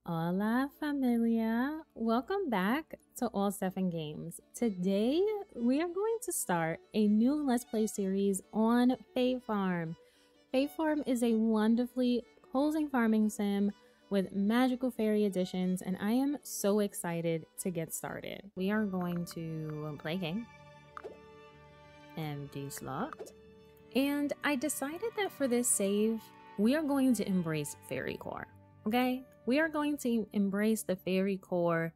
Hola familia, welcome back to All Seven Games. Today we are going to start a new Let's Play series on Fae Farm. Fae Farm is a wonderfully cozy farming sim with magical fairy additions, and I am so excited to get started. We are going to play a game, empty slot, and I decided that for this save we are going to embrace fairy core. Okay, we are going to embrace the fairy core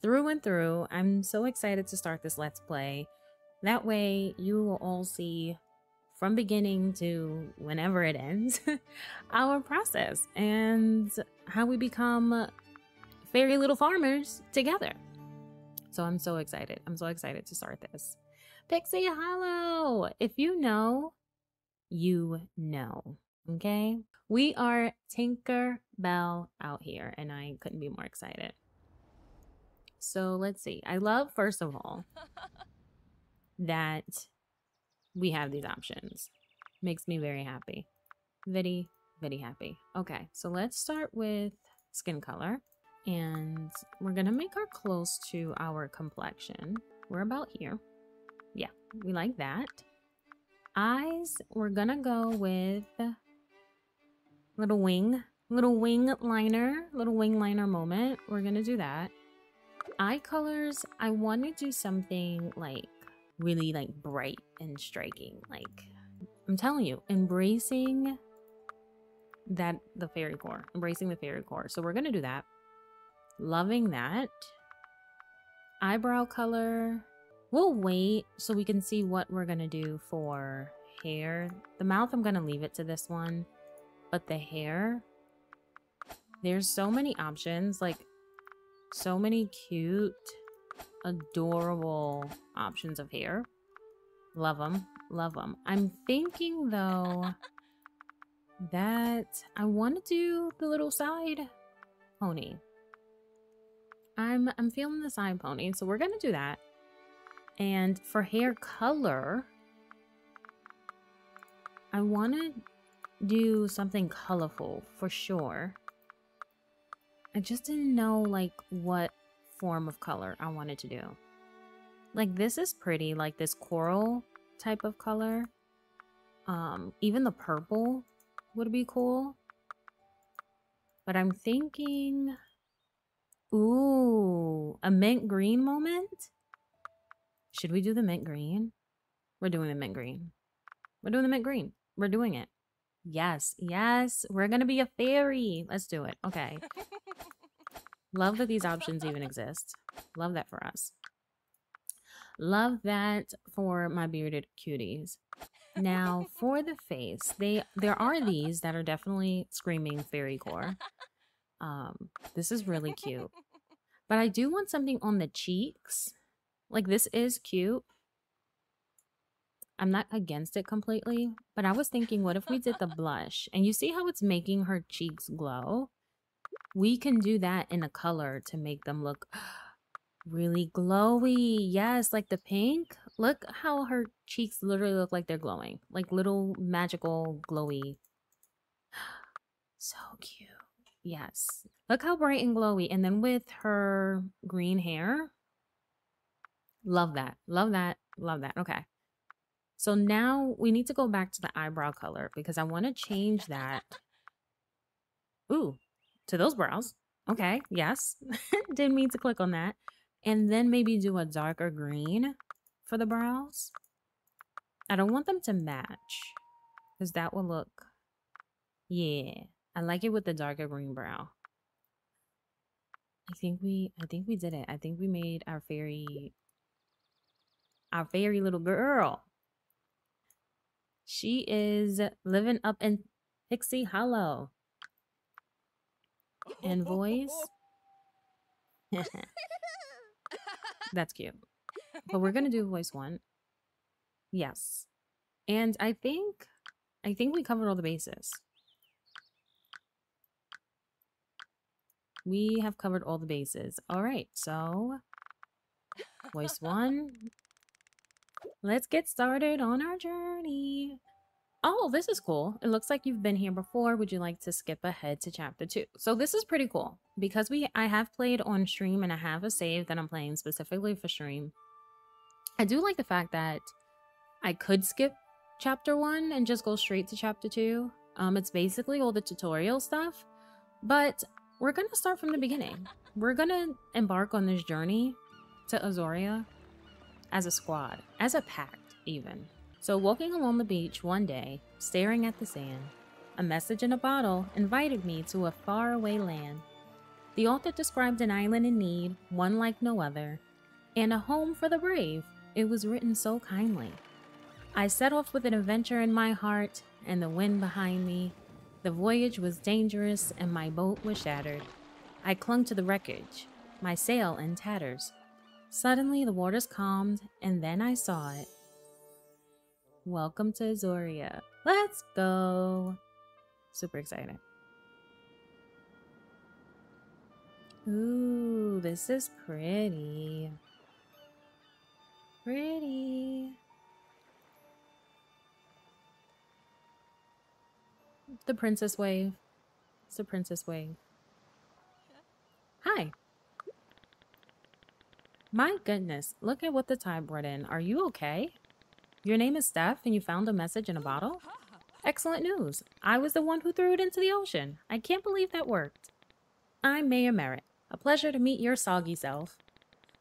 through and through. I'm so excited to start this Let's Play. That way you will all see from beginning to whenever it ends our process and how we become fairy little farmers together. So I'm so excited. I'm so excited to start this. Pixie Hollow! If you know, you know. Okay? We are Tinker Bell out here, and I couldn't be more excited. So let's see. I love, first of all, that we have these options. Makes me very happy. Very, very happy. Okay, so let's start with skin color. And we're gonna make our close to our complexion. We're about here. Yeah, we like that. Eyes, we're gonna go with little wing liner moment. We're gonna do that. Eye colors, I want to do something like really like bright and striking. Like, I'm telling you, embracing the fairy core. So we're gonna do that. Loving that. Eyebrow color, we'll wait so we can see what we're gonna do for hair. The mouth, I'm gonna leave it to this one. But the hair, there's so many options, like so many cute, adorable options of hair. Love them, love them. I'm thinking though that I want to do the little side pony. I'm feeling the side pony, so we're gonna do that. And for hair color, I want to do something colorful for sure. I just didn't know like what form of color I wanted to do. Like, this is pretty, like this coral type of color. Even the purple would be cool. But I'm thinking, ooh, a mint green moment. Should we do the mint green? We're doing the mint green. We're doing the mint green. We're doing it. Yes, yes, we're gonna be a fairy. Let's do it. Okay. Love that these options even exist. Love that for us. Love that for my bearded cuties. Now, for the face, there are these that are definitely screaming fairy core. This is really cute. But I do want something on the cheeks. Like, this is cute. I'm not against it completely, but I was thinking, what if we did the blush? And you see how it's making her cheeks glow? We can do that in a color to make them look really glowy. Yes, like the pink. Look how her cheeks literally look like they're glowing. Like little magical glowy. So cute. Yes. Look how bright and glowy. And then with her green hair. Love that. Love that. Love that. Okay. So now we need to go back to the eyebrow color because I want to change that. Ooh, to those brows. Okay, yes. Didn't mean to click on that. And then maybe do a darker green for the brows. I don't want them to match because that will look, yeah. I like it with the darker green brow. I think we did it. I think we made our fairy little girl. She is living up in Pixie Hollow. And voice. That's cute. But we're gonna do voice one. Yes. And I think we covered all the bases. We have covered all the bases. All right, so voice one. Let's get started on our journey. Oh, this is cool. It looks like you've been here before. Would you like to skip ahead to chapter 2? So this is pretty cool. because I have played on stream and I have a save that I'm playing specifically for stream, I do like the fact that I could skip chapter 1 and just go straight to chapter 2. It's basically all the tutorial stuff, but we're gonna start from the beginning. We're gonna embark on this journey to Azoria as a squad, as a pact even. So walking along the beach one day, staring at the sand, a message in a bottle invited me to a faraway land. The author described an island in need, one like no other, and a home for the brave. It was written so kindly. I set off with an adventure in my heart and the wind behind me. The voyage was dangerous and my boat was shattered. I clung to the wreckage, my sail in tatters. Suddenly the waters calmed and then I saw it. Welcome to Azoria. Let's go. Super excited. Ooh, this is pretty. Pretty. The princess wave. It's the princess wave. Hi. My goodness, look at what the tide brought in. Are you okay? Your name is Steph and you found a message in a bottle? Excellent news. I was the one who threw it into the ocean. I can't believe that worked. I'm Mayor Merritt. A pleasure to meet your soggy self.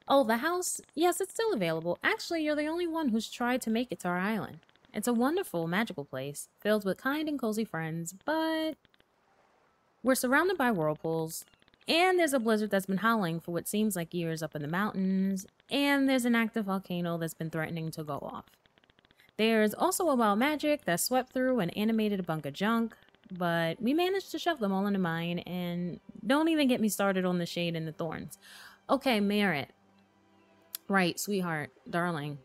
Oh, the house? Yes, it's still available. Actually, you're the only one who's tried to make it to our island. It's a wonderful, magical place, filled with kind and cozy friends, but we're surrounded by whirlpools, and there's a blizzard that's been howling for what seems like years up in the mountains, and there's an active volcano that's been threatening to go off. There's also a wild magic that swept through and animated a bunch of junk, but we managed to shove them all into mine, and don't even get me started on the shade and the thorns. Okay, Merritt. Right, sweetheart, darling.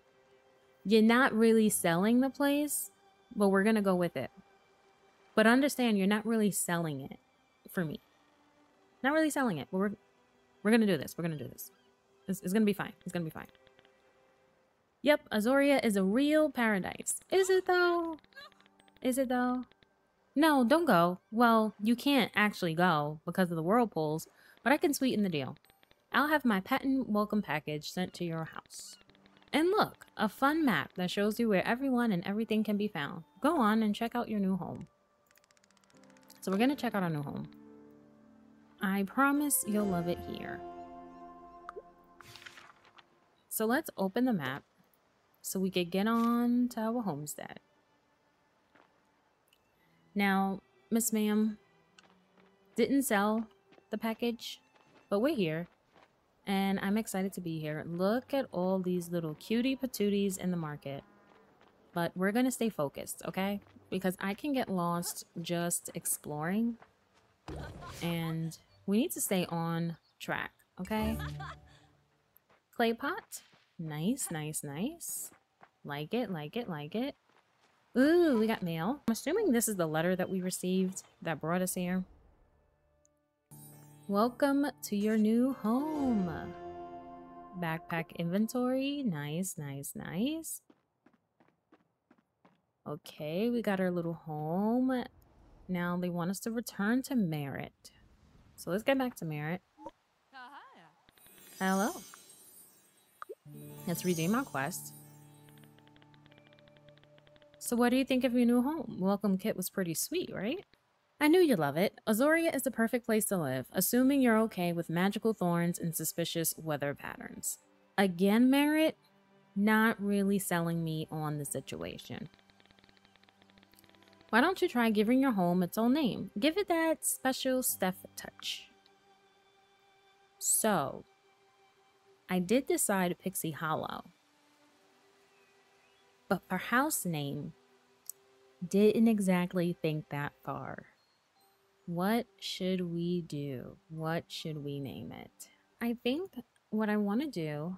You're not really selling the place, but we're gonna go with it. But understand, you're not really selling it for me. Not really selling it, but we're gonna do this. We're gonna do this. It's gonna be fine. It's gonna be fine. Yep, Azoria is a real paradise. Is it though? Is it though? No, don't go. Well, you can't actually go because of the whirlpools, but I can sweeten the deal. I'll have my patent welcome package sent to your house. And look, a fun map that shows you where everyone and everything can be found. Go on and check out your new home. So we're gonna check out our new home. I promise you'll love it here. So let's open the map so we could get on to our homestead. Now, Miss Ma'am, didn't sell the package, but we're here. And I'm excited to be here. Look at all these little cutie patooties in the market. But we're gonna stay focused, okay? Because I can get lost just exploring. And we need to stay on track, okay? Clay pot. Nice, nice, nice. Like it, like it, like it. Ooh, we got mail. I'm assuming this is the letter that we received that brought us here. Welcome to your new home. Backpack inventory. Nice, nice, nice. Okay, we got our little home. Now they want us to return to Merritt. So let's get back to Merritt. Hello. Let's redeem our quest. So what do you think of your new home? Welcome kit was pretty sweet, right? I knew you'd love it. Azoria is the perfect place to live, assuming you're okay with magical thorns and suspicious weather patterns. Again, Merritt, not really selling me on the situation. Why don't you try giving your home its own name? Give it that special Steph touch. So, I did decide Pixie Hollow. But for house name, didn't exactly think that far. What should we do? What should we name it? I think what I want to do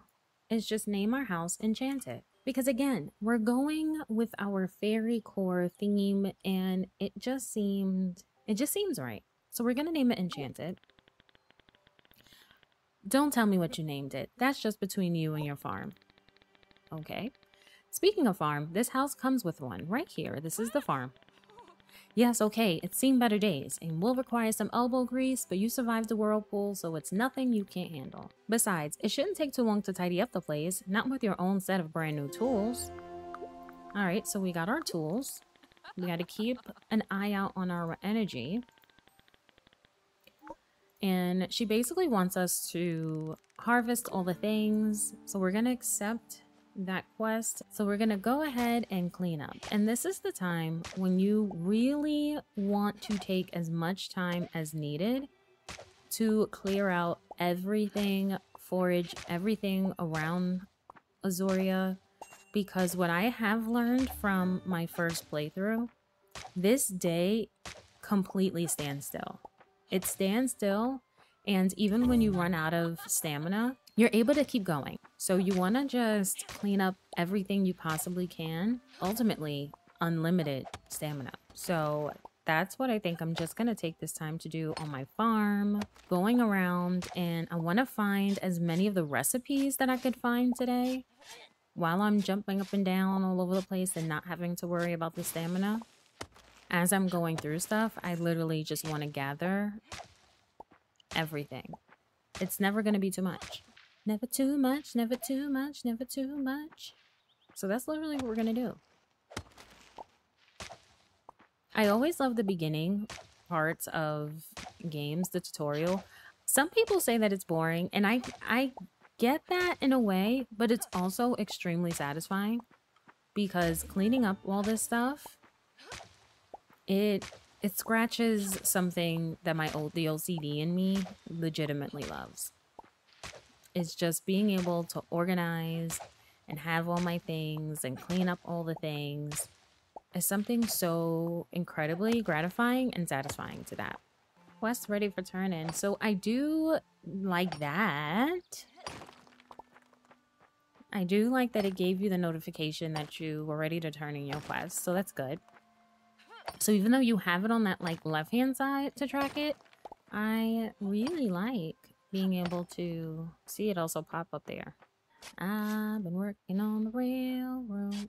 is just name our house Enchanted. Because again, we're going with our fairy core theme and it just seems right. So we're going to name it Enchanted. Don't tell me what you named it. That's just between you and your farm. Okay. Speaking of farm, this house comes with one right here. This is the farm. Yes, okay, it's seen better days and will require some elbow grease, but you survived the whirlpool, so it's nothing you can't handle. Besides, it shouldn't take too long to tidy up the place, not with your own set of brand new tools. Alright, so we got our tools. We gotta keep an eye out on our energy. And she basically wants us to harvest all the things, so we're gonna accept that quest. So we're gonna go ahead and clean up, and this is the time when you really want to take as much time as needed to clear out everything, forage everything around Azoria, because what I have learned from my first playthrough, this day completely stands still. It stands still, and even when you run out of stamina, you're able to keep going. So you want to just clean up everything you possibly can. Ultimately, unlimited stamina. So that's what I think I'm just going to take this time to do on my farm, going around, and I want to find as many of the recipes that I could find today while I'm jumping up and down all over the place and not having to worry about the stamina. As I'm going through stuff, I literally just want to gather everything. It's never going to be too much. Never too much, never too much, never too much. So that's literally what we're going to do. I always love the beginning parts of games, the tutorial. Some people say that it's boring, and I get that in a way, but it's also extremely satisfying because cleaning up all this stuff, it scratches something that the OCD in me legitimately loves. It's just being able to organize and have all my things and clean up all the things is something so incredibly gratifying and satisfying to that. Quest ready for turn in. So I do like that. I do like that it gave you the notification that you were ready to turn in your quest. So that's good. So even though you have it on that like left-hand side to track it, I really like being able to see it also pop up there. I've been working on the railroad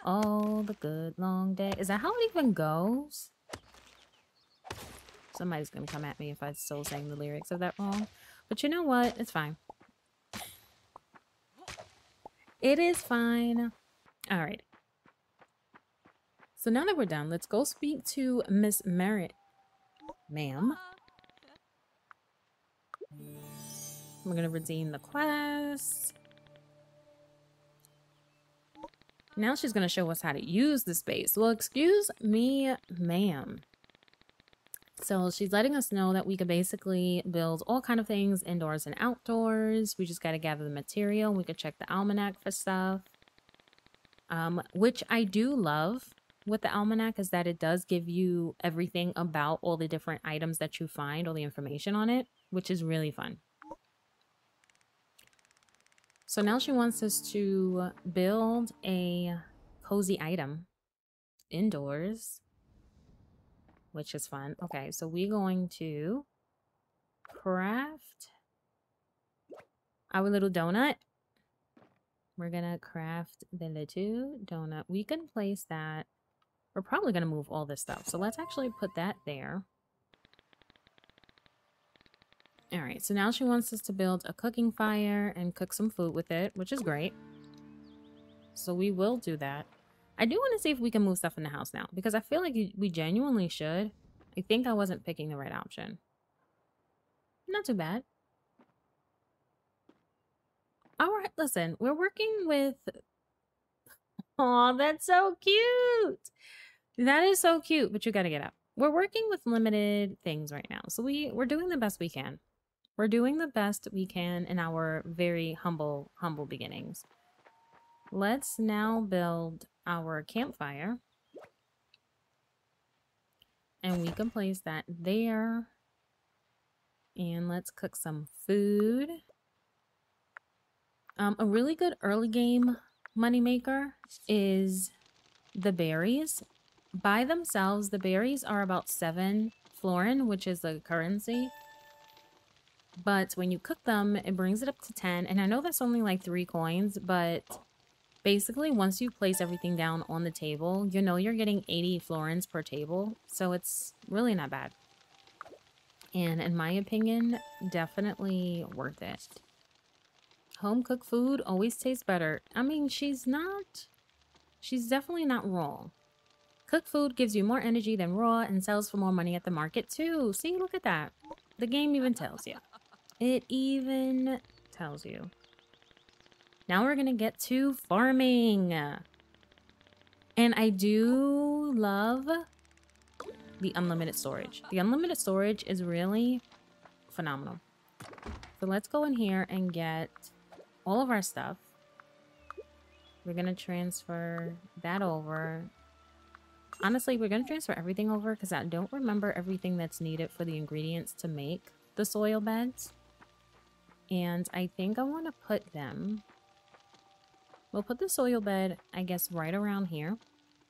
all the good long day. Is that how it even goes? Somebody's gonna come at me if I still sang the lyrics of that wrong. But you know what? It's fine. It is fine. Alright. So now that we're done, let's go speak to Miss Merritt. Ma'am. We're gonna redeem the quest. Now she's gonna show us how to use the space. Well, excuse me, ma'am. So she's letting us know that we could basically build all kind of things indoors and outdoors. We just got to gather the material. We could check the almanac for stuff. Which I do love with the almanac is that it does give you everything about all the different items that you find, all the information on it, which is really fun. So now she wants us to build a cozy item indoors, which is fun. Okay, so we're going to craft our little donut. We're gonna craft the little donut. We can place that. We're probably gonna move all this stuff. So let's actually put that there. All right, so now she wants us to build a cooking fire and cook some food with it, which is great. So we will do that. I do want to see if we can move stuff in the house now, because I feel like we genuinely should. I think I wasn't picking the right option. Not too bad. All right, listen, we're working with... Oh, that's so cute. That is so cute, but you got to get up. We're working with limited things right now. So we're doing the best we can. We're doing the best we can in our very humble beginnings. Let's now build our campfire. And we can place that there. And let's cook some food. A really good early game moneymaker is the berries. By themselves, the berries are about 7 florin, which is the currency. But when you cook them, it brings it up to 10. And I know that's only like 3 coins, but Basically, once you place everything down on the table, you know you're getting 80 florins per table, so it's really not bad. And in my opinion, definitely worth it. Home cooked food always tastes better. I mean, she's definitely not wrong. Cooked food gives you more energy than raw and sells for more money at the market too. See, look at that. The game even tells you. It even tells you. Now we're gonna get to farming. And I do love the unlimited storage. The unlimited storage is really phenomenal. So let's go in here and get all of our stuff. We're gonna transfer that over. Honestly, we're gonna transfer everything over because I don't remember everything that's needed for the ingredients to make the soil beds. And I think I want to put them... We'll put the soil bed, I guess, right around here.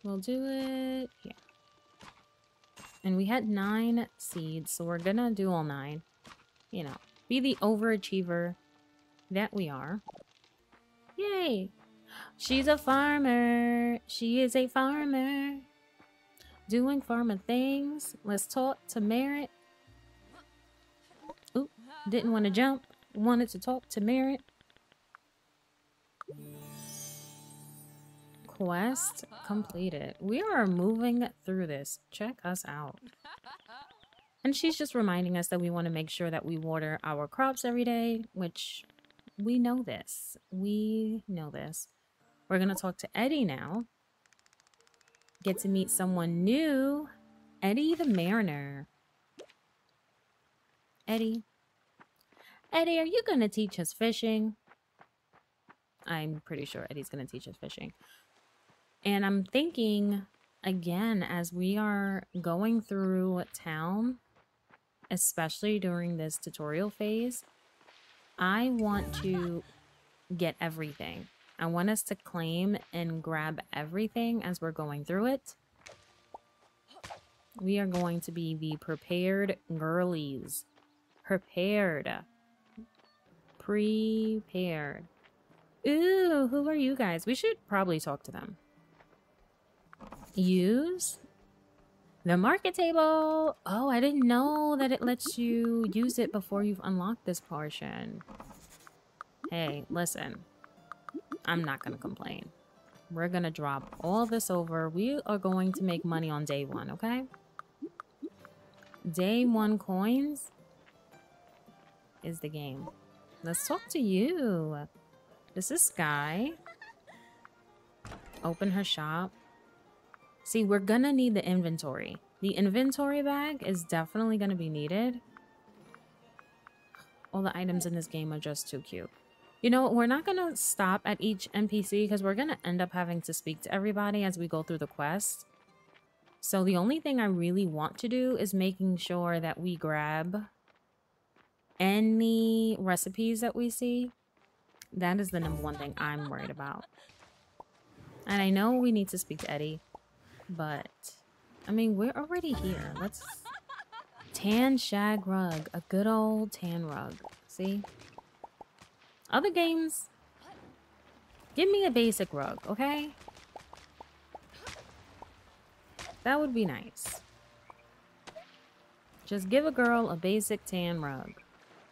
We'll do it here. And we had 9 seeds, so we're gonna do all 9. You know, be the overachiever that we are. Yay! She's a farmer. She is a farmer. Doing farmer things. Let's talk to Merritt. Oop, didn't want to jump. Wanted to talk to Merritt. Quest completed. We are moving through this. Check us out. And she's just reminding us that we want to make sure that we water our crops every day, which we know this. We know this. We're going to talk to Eddie now. Get to meet someone new. Eddie the Mariner. Eddie. Eddie, are you going to teach us fishing? I'm pretty sure Eddie's going to teach us fishing. And I'm thinking, again, as we are going through town, especially during this tutorial phase, I want to get everything. I want us to claim and grab everything as we're going through it. We are going to be the prepared girlies. Prepared. Prepared. Ooh, who are you guys? We should probably talk to them. Use the market table. Oh, I didn't know that it lets you use it before you've unlocked this portion. Hey, listen. I'm not going to complain. We're going to drop all this over. We are going to make money on day 1, okay? Day 1 coins is the game. Let's talk to you. This is Sky. Open her shop. See, we're going to need the inventory. The inventory bag is definitely going to be needed. All the items in this game are just too cute. You know, we're not going to stop at each NPC because we're going to end up having to speak to everybody as we go through the quest. So the only thing I really want to do is making sure that we grab any recipes that we see. That is the #1 thing I'm worried about. And I know we need to speak to Eddie, but I mean, we're already here. Let's... Tan shag rug. A good old tan rug. See? Other games, give me a basic rug, okay? That would be nice. Just give a girl a basic tan rug.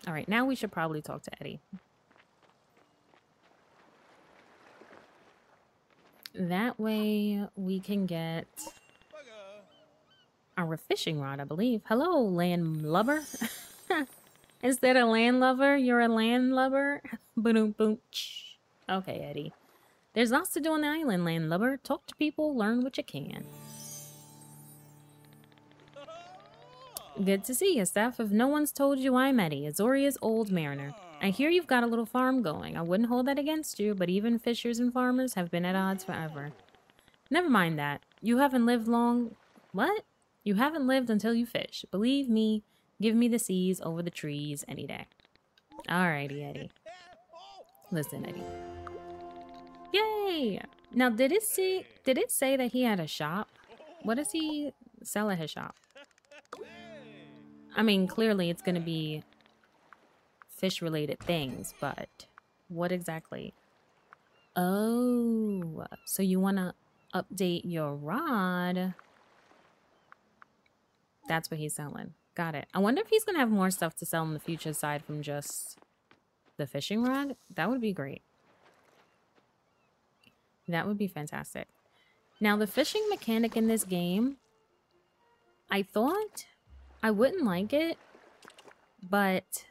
All right, now we should probably talk to Eddie. That way we can get our fishing rod, I believe. Hello, landlubber. Is that a landlubber? You're a landlubber? Boom, boom. Okay, Eddie. There's lots to do on the island, landlubber. Talk to people, learn what you can. Good to see you, Steph. If no one's told you, I'm Eddie, Azoria's old mariner. I hear you've got a little farm going. I wouldn't hold that against you, but even fishers and farmers have been at odds forever. Never mind that. You haven't lived long... What? You haven't lived until you fish. Believe me, give me the seas over the trees any day. Alrighty, Eddie. Listen, Eddie. Yay! Now, did it say that he had a shop? What does he sell at his shop? I mean, clearly it's going to be fish-related things, but what exactly? Oh, so you want to update your rod. That's what he's selling. Got it. I wonder if he's going to have more stuff to sell in the future aside from just the fishing rod. That would be great. That would be fantastic. Now, the fishing mechanic in this game, I thought I wouldn't like it, but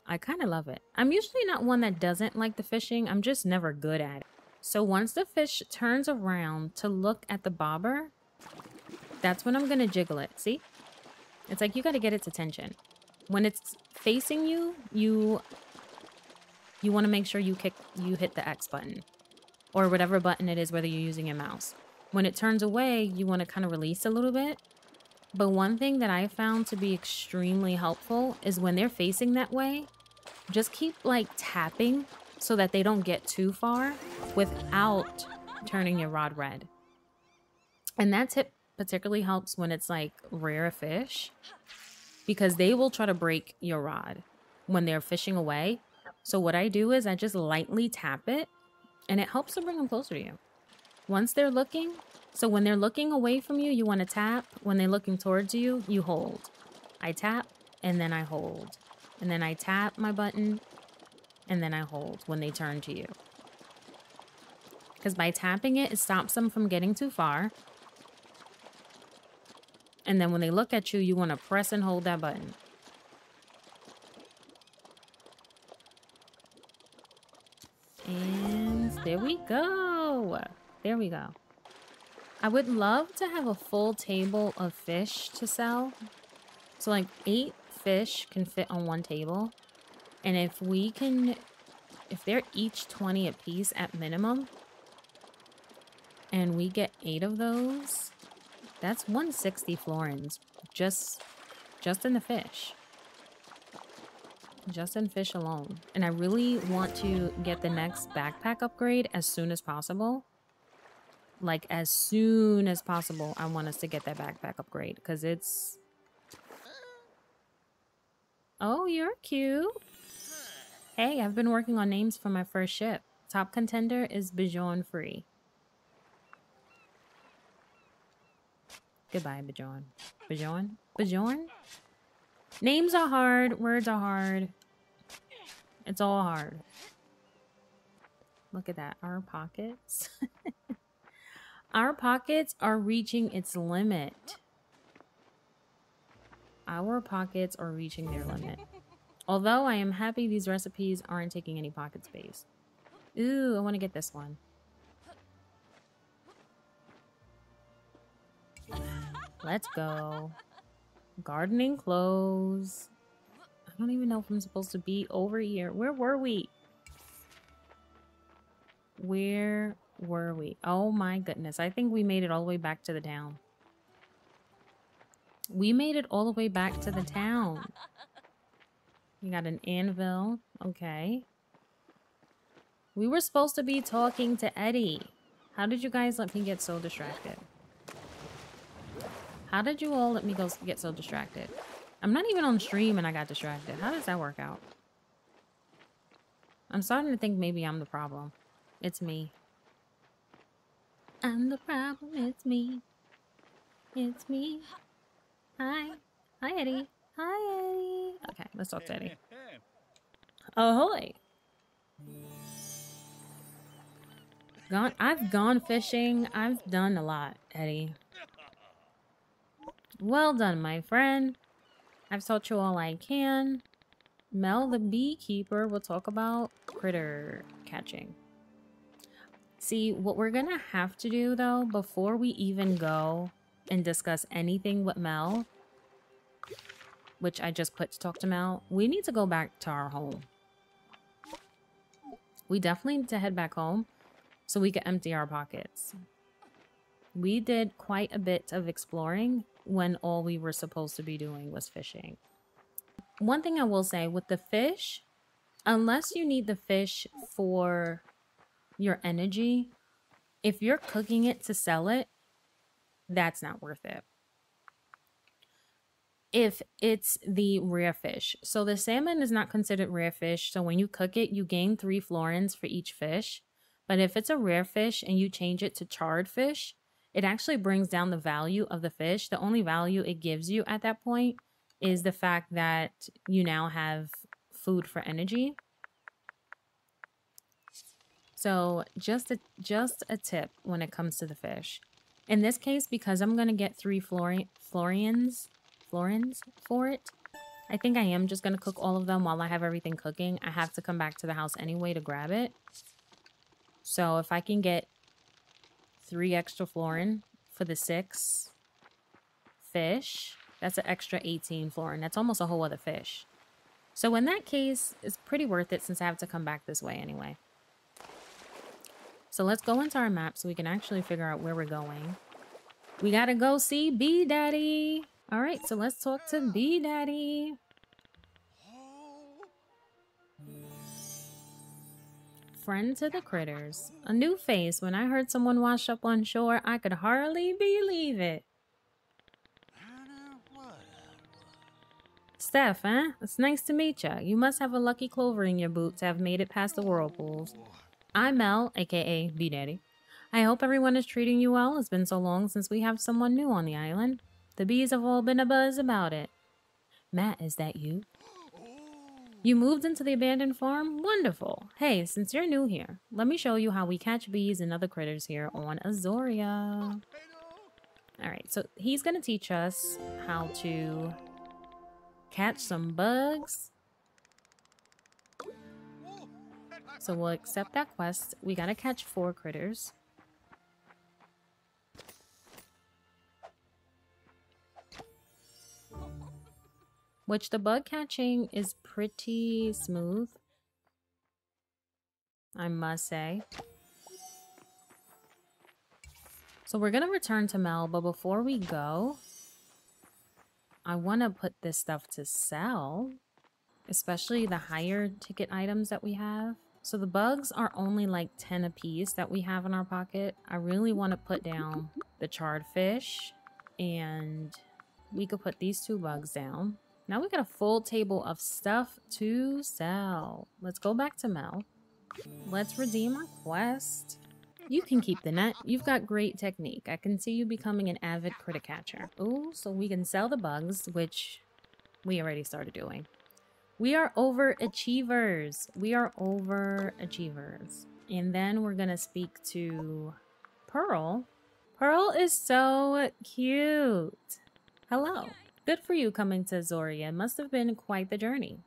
I kind of love it. I'm usually not one that doesn't like the fishing. I'm just never good at it. So once the fish turns around to look at the bobber, that's when I'm going to jiggle it. See? It's like you got to get its attention. When it's facing you, you want to make sure you hit the X button or whatever button it is, whether you're using your mouse. When it turns away, you want to kind of release a little bit. But one thing that I found to be extremely helpful is when they're facing that way, just keep like tapping so that they don't get too far without turning your rod red. And that tip particularly helps when it's like rare fish, because they will try to break your rod when they're fishing away. So what I do is I just lightly tap it and it helps to bring them closer to you. Once they're looking, so when they're looking away from you, you want to tap. When they're looking towards you, you hold. I tap and then I hold. And then I tap my button and then I hold when they turn to you. Because by tapping it, it stops them from getting too far. And then when they look at you, you want to press and hold that button. And there we go. There we go. I would love to have a full table of fish to sell. So like 8 fish can fit on one table. And if they're each 20 a piece at minimum, and we get 8 of those, that's 160 florins just in the fish. Just in fish alone. And I really want to get the next backpack upgrade as soon as possible. Like as soon as possible, I want us to get that backpack upgrade because it's... Oh, you're cute. Hey, I've been working on names for my first ship. Top contender is Bajorn Free. Goodbye, Bajorn. Bajorn? Bajorn? Names are hard. Words are hard. It's all hard. Look at that. Our pockets. Our pockets are reaching its limit. Our pockets are reaching their limit. Although I am happy these recipes aren't taking any pocket space. Ooh, I want to get this one. Let's go. Gardening clothes. I don't even know if I'm supposed to be over here. Where were we? Where were we? Oh my goodness. I think we made it all the way back to the town. We made it all the way back to the town. We got an anvil. Okay. We were supposed to be talking to Eddie. How did you guys let me get so distracted? How did you all let me get so distracted? I'm not even on stream and I got distracted. How does that work out? I'm starting to think maybe I'm the problem. It's me. I'm the problem. It's me. It's me. Hi. Hi, Eddie. Hi, Eddie. Okay, let's talk to Eddie. Ahoy. I've gone fishing. I've done a lot, Eddie. Well done, my friend. I've taught you all I can. Mel, the beekeeper, will talk about critter catching. See, what we're gonna have to do, though, before we even go and discuss anything with Mel, which I just put to talk to Mel, we need to go back to our home. We definitely need to head back home so we can empty our pockets. We did quite a bit of exploring when all we were supposed to be doing was fishing. One thing I will say with the fish, unless you need the fish for your energy, if you're cooking it to sell it, that's not worth it. If it's the rare fish. So the salmon is not considered rare fish. So when you cook it, you gain 3 florins for each fish. But if it's a rare fish and you change it to charred fish, it actually brings down the value of the fish. The only value it gives you at that point is the fact that you now have food for energy. So just a tip when it comes to the fish. In this case, because I'm going to get 3 florins for it, I think I am just going to cook all of them while I have everything cooking. I have to come back to the house anyway to grab it. So if I can get 3 extra florin for the 6 fish, that's an extra 18 florin. That's almost a whole other fish. So in that case, it's pretty worth it since I have to come back this way anyway. So let's go into our map so we can actually figure out where we're going. We gotta go see Bee Daddy. All right, so let's talk to Bee Daddy. Friend to the critters. A new face. When I heard someone wash up on shore, I could hardly believe it. Steph, huh? It's nice to meet ya. You must have a lucky clover in your boot to have made it past the whirlpools. I'm Mel, aka Bee Daddy. I hope everyone is treating you well. It's been so long since we have someone new on the island. The bees have all been abuzz about it. Matt, is that you? You moved into the abandoned farm? Wonderful. Hey, since you're new here, let me show you how we catch bees and other critters here on Azoria. Alright, so he's going to teach us how to catch some bugs. So we'll accept that quest. We got to catch 4 critters. Which the bug catching is pretty smooth, I must say. So we're going to return to Mel, but before we go, I want to put this stuff to sell, especially the higher ticket items that we have. So the bugs are only like 10 a piece that we have in our pocket. I really want to put down the charred fish, and we could put these 2 bugs down. Now we got a full table of stuff to sell. Let's go back to Mel. Let's redeem our quest. You can keep the net. You've got great technique. I can see you becoming an avid critter catcher. Ooh, so we can sell the bugs, which we already started doing. We are overachievers. We are overachievers. And then we're going to speak to Pearl. Pearl is so cute. Hello. Good for you coming to Azoria. Must have been quite the journey.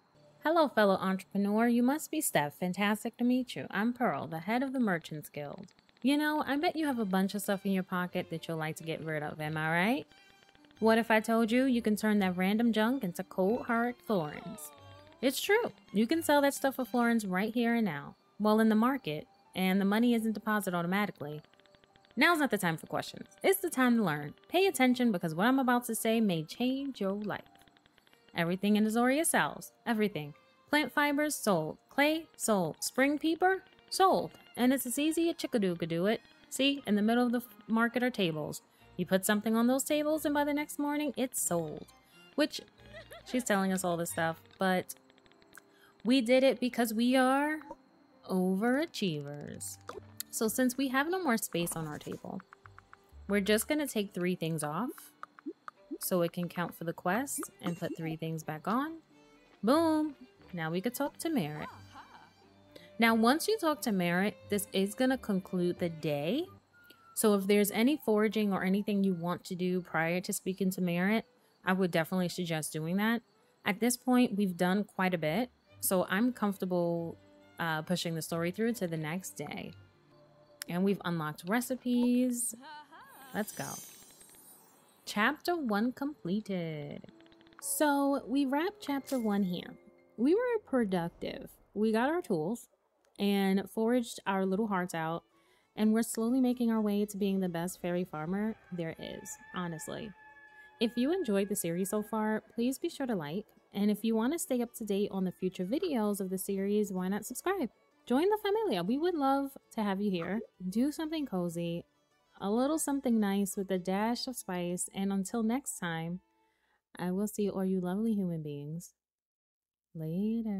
Hello, fellow entrepreneur. You must be Steph. Fantastic to meet you. I'm Pearl, the head of the Merchants Guild. You know, I bet you have a bunch of stuff in your pocket that you'll like to get rid of, am I right? What if I told you you can turn that random junk into cold hard florins? It's true. You can sell that stuff for florins right here and now. Well, in the market, and the money isn't deposited automatically. Now's not the time for questions. It's the time to learn. Pay attention because what I'm about to say may change your life. Everything in Azoria sells. Everything. Plant fibers, sold. Clay, sold. Spring peeper, sold. And it's as easy as chickadoo could do it. See, in the middle of the market are tables. You put something on those tables and by the next morning, it's sold. Which, she's telling us all this stuff, but we did it because we are overachievers. So since we have no more space on our table, we're just going to take 3 things off so it can count for the quest and put 3 things back on. Boom. Now we could talk to Merritt. Now, once you talk to Merritt, this is going to conclude the day. So if there's any foraging or anything you want to do prior to speaking to Merritt, I would definitely suggest doing that. At this point, we've done quite a bit, so I'm comfortable pushing the story through to the next day. And we've unlocked recipes. Let's go. Chapter 1 completed. So we wrapped chapter 1 here. We were productive. We got our tools and foraged our little hearts out. And we're slowly making our way to being the best fairy farmer there is, honestly. If you enjoyed the series so far, please be sure to like. And if you want to stay up to date on the future videos of the series, why not subscribe? Join the familia. We would love to have you here. Do something cozy, a little something nice with a dash of spice. And until next time, I will see all you lovely human beings later.